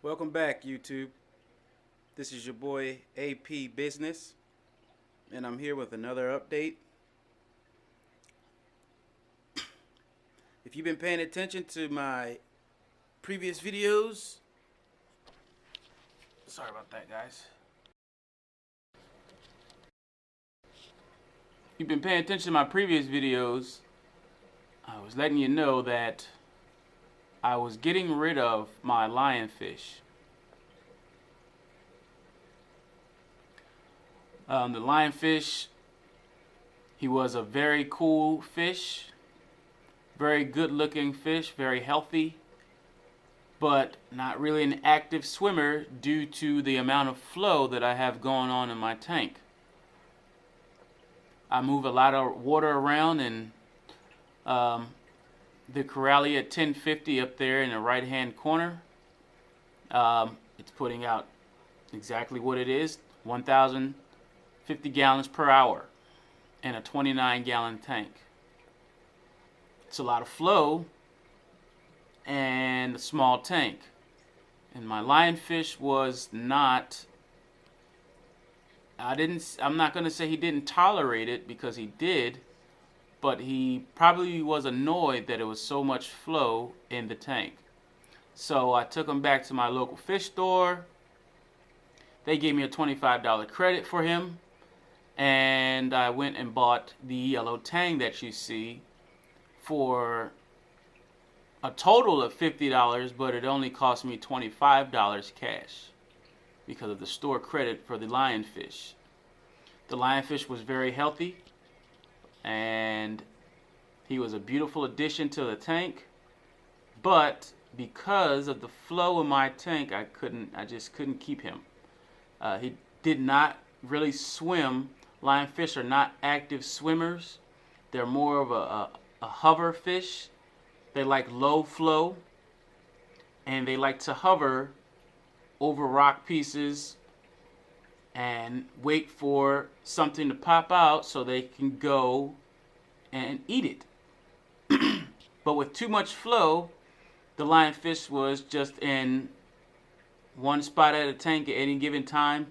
Welcome back, YouTube. This is your boy AP Business, and I'm here with another update. If you've been paying attention to my previous videos, sorry about that, guys. If you've been paying attention to my previous videos, I was letting you know that I was getting rid of my lionfish. The lionfish, he was a very cool fish, very good looking fish, very healthy, but not really an active swimmer due to the amount of flow that I have going on in my tank. I move a lot of water around, and the Corellia 1050 up there in the right hand corner, it's putting out exactly what it is, 1,050 gallons per hour in a 29-gallon tank. It's a lot of flow and a small tank. And my lionfish was not, I'm not going to say he didn't tolerate it, because he did, but he probably was annoyed that it was so much flow in the tank. So I took him back to my local fish store. They gave me a $25 credit for him, and I went and bought the Yellow Tang that you see for a total of $50, but it only cost me $25 cash because of the store credit for the lionfish. The lionfish was very healthy, and he was a beautiful addition to the tank, but because of the flow in my tank, I just couldn't keep him. He did not really swim. Lionfish are not active swimmers. They're more of a hover fish. They like low flow, and they like to hover over rock pieces and wait for something to pop out so they can go and eat it. But with too much flow, the lionfish was just in one spot at a tank at any given time,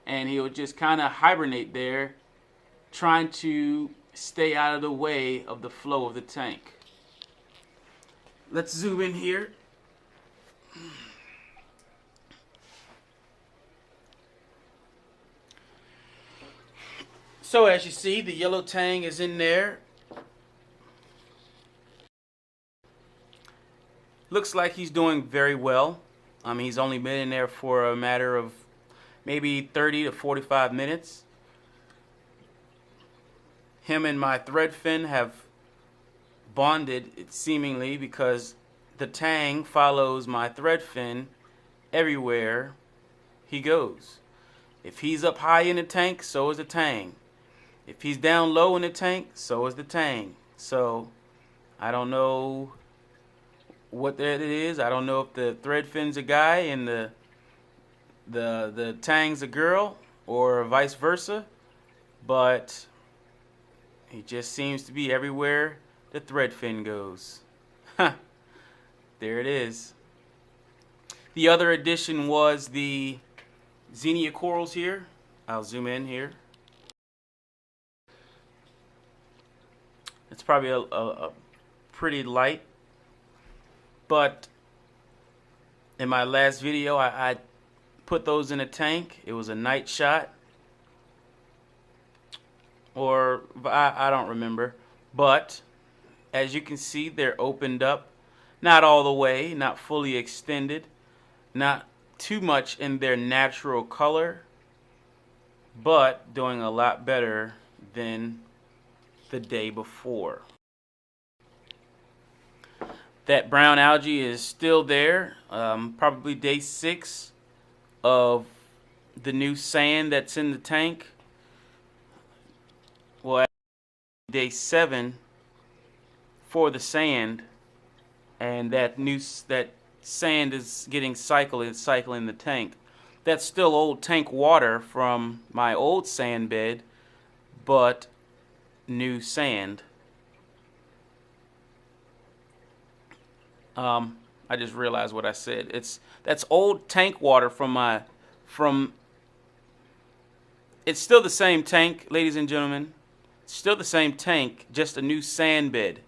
and he would just kind of hibernate there, trying to stay out of the way of the flow of the tank. Let's zoom in here. So as you see, the Yellow Tang is in there. Looks like he's doing very well. He's only been in there for a matter of maybe 30 to 45 minutes. Him and my thread fin have bonded, seemingly, because the Tang follows my thread fin everywhere he goes. If he's up high in the tank, so is the Tang. If he's down low in the tank, so is the Tang. So I don't know what that is. I don't know if the thread fin's a guy and the Tang's a girl, or vice versa, but he just seems to be everywhere the thread fin goes. There it is. The other addition was the Xenia corals here. I'll zoom in here. It's probably a pretty light, but in my last video I put those in a tank. It was a night shot, or I don't remember, but as you can see, they're opened up, not all the way, not fully extended, not too much in their natural color, but doing a lot better than the day before. That brown algae is still there, probably day 6 of the new sand that's in the tank. Well, day 7 for the sand, and that sand is getting cycling the tank. That's still old tank water from my old sand bed, but new sand. I just realized what I said. That's old tank water from. It's still the same tank, ladies and gentlemen. It's still the same tank, just a new sand bed.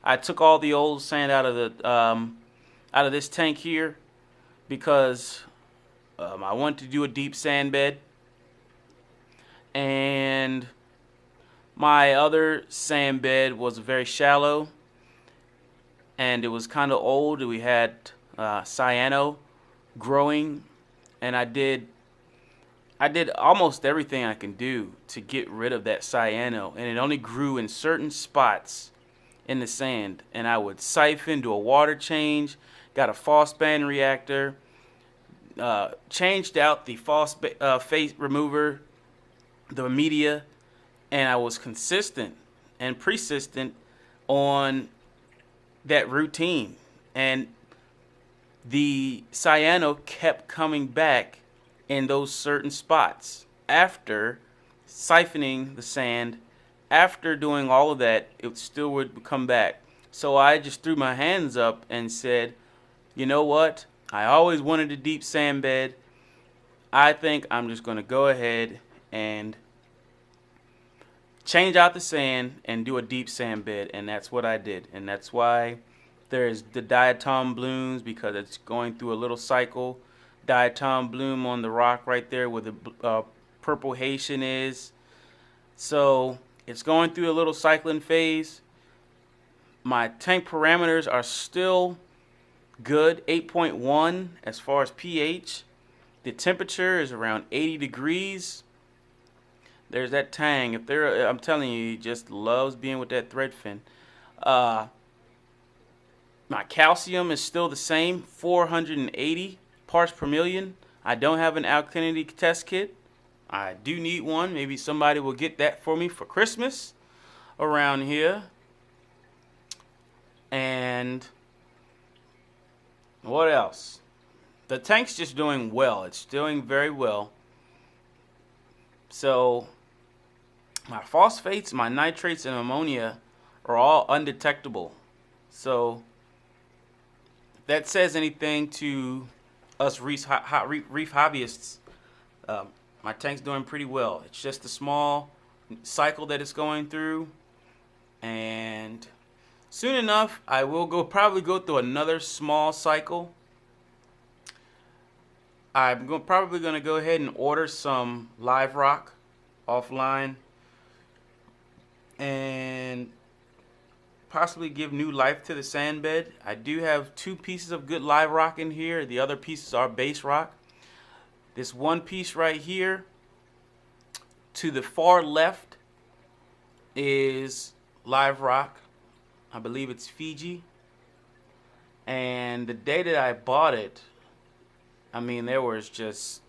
I took all the old sand out of the out of this tank here because I wanted to do a deep sand bed, and my other sand bed was very shallow, and it was kind of old. We had cyano growing, and I did almost everything I can do to get rid of that cyano, and it only grew in certain spots in the sand. And I would siphon, do a water change, got a phosphate reactor, changed out the phase remover, the media, and I was consistent and persistent on that routine. And the cyano kept coming back in those certain spots. After siphoning the sand, after doing all of that, it still would come back. So I just threw my hands up and said, you know what? I always wanted a deep sand bed. I think I'm just going to go ahead and change out the sand and do a deep sand bed, and that's what I did. And that's why there's the diatom blooms, because it's going through a little cycle. Diatom bloom on the rock right there where the purple Haitian is. So it's going through a little cycling phase. My tank parameters are still good, 8.1 as far as pH. The temperature is around 80 degrees. There's that tang. I'm telling you, he just loves being with that threadfin. My calcium is still the same, 480 parts per million. I don't have an alkalinity test kit. I do need one. Maybe somebody will get that for me for Christmas around here. And what else? The tank's just doing well. It's doing very well. So my phosphates, my nitrates, and ammonia are all undetectable. So if that says anything to us reef hobbyists, my tank's doing pretty well. It's just a small cycle that it's going through, and soon enough I will probably go through another small cycle. I'm probably going to go ahead and order some live rock offline and possibly give new life to the sand bed. I do have 2 pieces of good live rock in here. The other pieces are base rock. This one piece right here to the far left is live rock. I believe it's Fiji. And the day that I bought it, I mean, there was just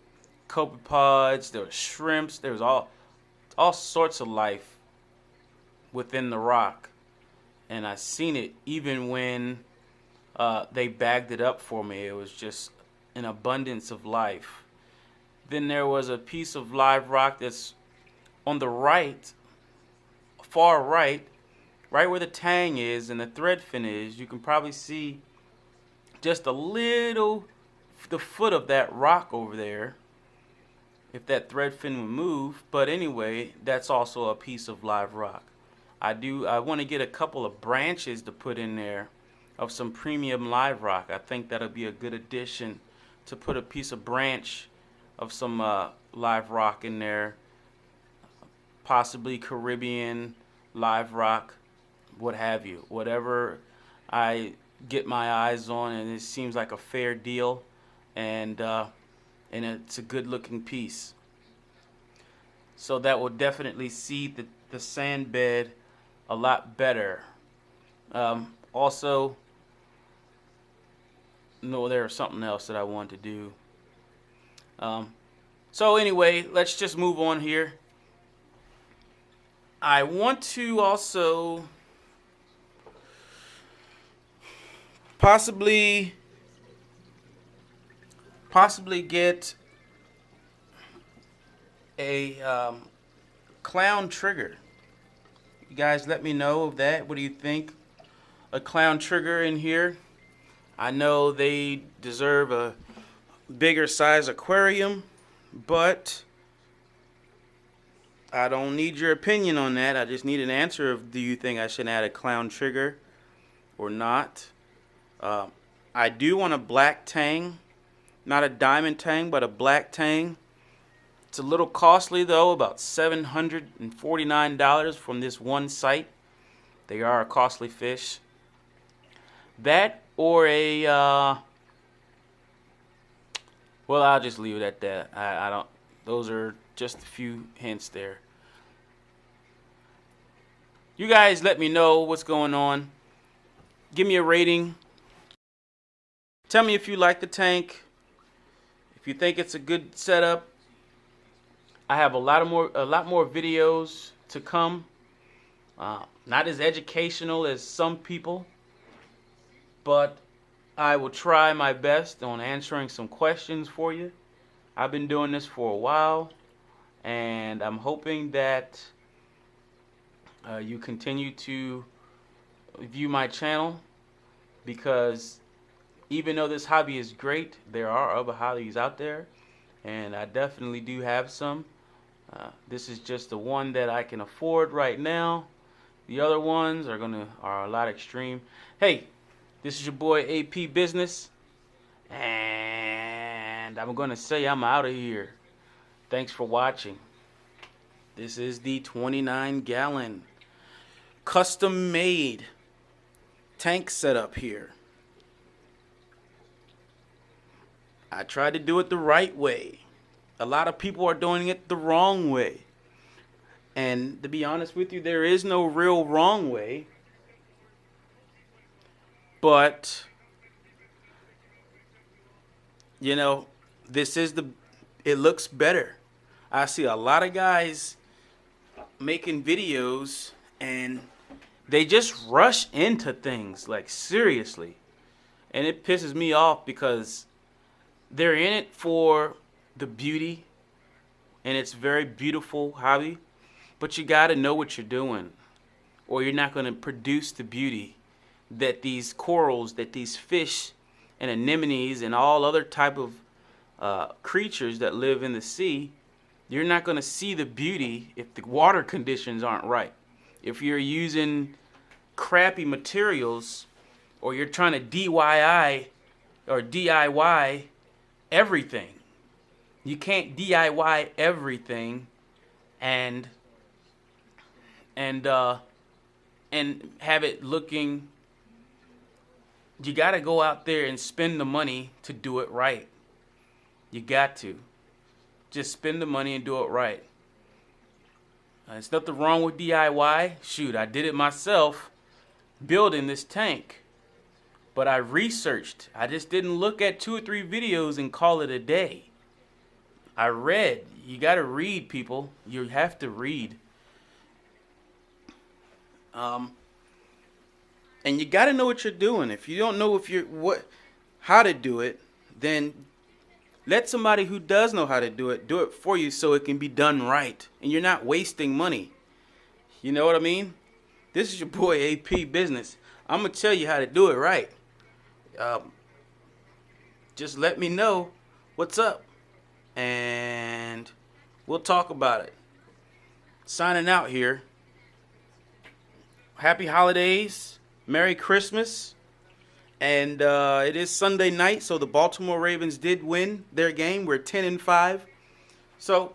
copepods, there was shrimps, there was all sorts of life within the rock. And I seen it even when they bagged it up for me. It was just an abundance of life. Then there was a piece of live rock that's on the right, far right where the tang is and the threadfin is. You can probably see just a little, the foot of that rock over there, if that threadfin would move. But anyway, that's also a piece of live rock. I want to get a couple of branches to put in there of some premium live rock. I think that'll be a good addition, to put a piece of branch of some live rock in there, possibly Caribbean live rock, what have you. Whatever I get my eyes on, and it seems like a fair deal, and it's a good looking piece. So that will definitely seed the sand bed a lot better. Also, no, there was something else that I wanted to do. So anyway, let's just move on here. I want to also possibly get a clown trigger. You guys let me know of that. What do you think? A clown trigger in here. I know they deserve a bigger size aquarium, but I don't need your opinion on that. I just need an answer of, do you think I should add a clown trigger or not? I do want a black tang, not a diamond tang, but a black tang. It's a little costly though, about $749 from this one site. They are a costly fish. That or a, well, I'll just leave it at that. I don't, those are just a few hints there. You guys let me know what's going on. Give me a rating. Tell me if you like the tank. If you think it's a good setup. I have a lot more videos to come. Not as educational as some people, but I will try my best on answering some questions for you. I've been doing this for a while, and I'm hoping that you continue to view my channel, because even though this hobby is great, there are other hobbies out there, and I definitely do have some. This is just the one that I can afford right now. The other ones are a lot extreme. Hey, this is your boy AP Business, and I'm gonna say I'm out of here. Thanks for watching. This is the 29-gallon custom made tank setup here. I tried to do it the right way. A lot of people are doing it the wrong way. And to be honest with you, there is no real wrong way. But, you know, it looks better. I see a lot of guys making videos and they just rush into things, like seriously. And it pisses me off because they're in it for the beauty, and it's a very beautiful hobby, but you got to know what you're doing, or you're not going to produce the beauty that these corals, that these fish and anemones and all other type of creatures that live in the sea. You're not going to see the beauty if the water conditions aren't right. If you're using crappy materials, or you're trying to DIY or DIY everything. You can't DIY everything and have it looking. You got to go out there and spend the money to do it right. You got to just spend the money and do it right. There's nothing wrong with DIY. Shoot, I did it myself building this tank. But I researched. I just didn't look at 2 or 3 videos and call it a day. I read. You got to read, people. You have to read. And you got to know what you're doing. If you don't know how to do it, then let somebody who does know how to do it for you, so it can be done right. And you're not wasting money. You know what I mean? This is your boy AP Business. I'm going to tell you how to do it right. Just let me know what's up, and we'll talk about it. Signing out here. Happy holidays. Merry Christmas. And it is Sunday night, so the Baltimore Ravens did win their game. We're 10-5. So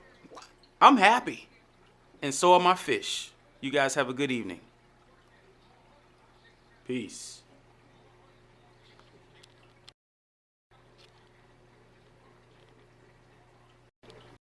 I'm happy. And so are my fish. You guys have a good evening. Peace.